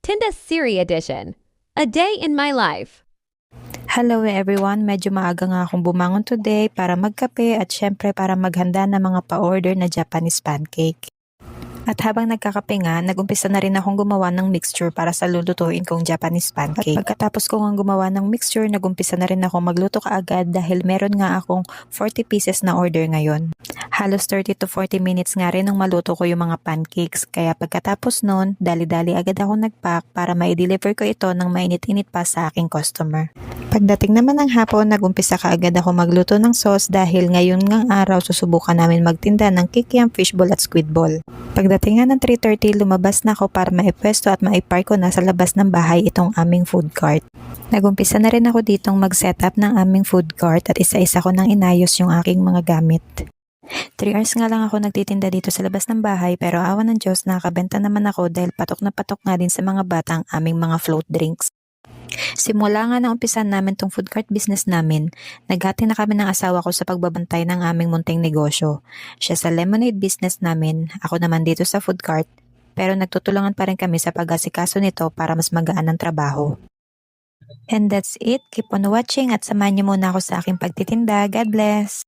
Tinda Siri Edition. A Day in My Life. Hello everyone, medyo maaga nga akong bumangon today para magkape at syempre para maghanda ng mga pa-order na Japanese pancake. At habang nagkakape nga, nagumpisa na rin akong gumawa ng mixture para sa lulutuin kong Japanese pancake. At pagkatapos ko nga gumawa ng mixture, nagumpisa na rin akong magluto kaagad dahil meron nga akong 40 pieces na order ngayon. Halos 30 to 40 minutes nga rin nung maluto ko yung mga pancakes. Kaya pagkatapos nun, dali-dali agad ako nag-pack para ma-deliver ko ito ng mainit-init pa sa aking customer. Pagdating naman ng hapon, nagumpisa kaagad ako magluto ng sauce dahil ngayon ngang araw susubukan namin magtinda ng kikiam fishball at squid ball. Pagdating nga ng 3:30, lumabas na ako para maipwesto at maipark ko na sa labas ng bahay itong aming food cart. Nagumpisa na rin ako ditong mag-setup ng aming food cart at isa-isa ko nang inayos yung aking mga gamit. 3 hours nga lang ako nagtitinda dito sa labas ng bahay pero awa ng Diyos nakakabenta naman ako dahil patok na patok nga din sa mga batang aming mga float drinks. Simula nga na umpisan namin tong food cart business namin, naghati na kami ng asawa ko sa pagbabantay ng aming munting negosyo. Siya sa lemonade business namin, ako naman dito sa food cart, pero nagtutulungan pa rin kami sa pag-asikaso nito para mas magaan ang trabaho. And that's it. Keep on watching at samahan niyo muna ako sa aking pagtitinda. God bless!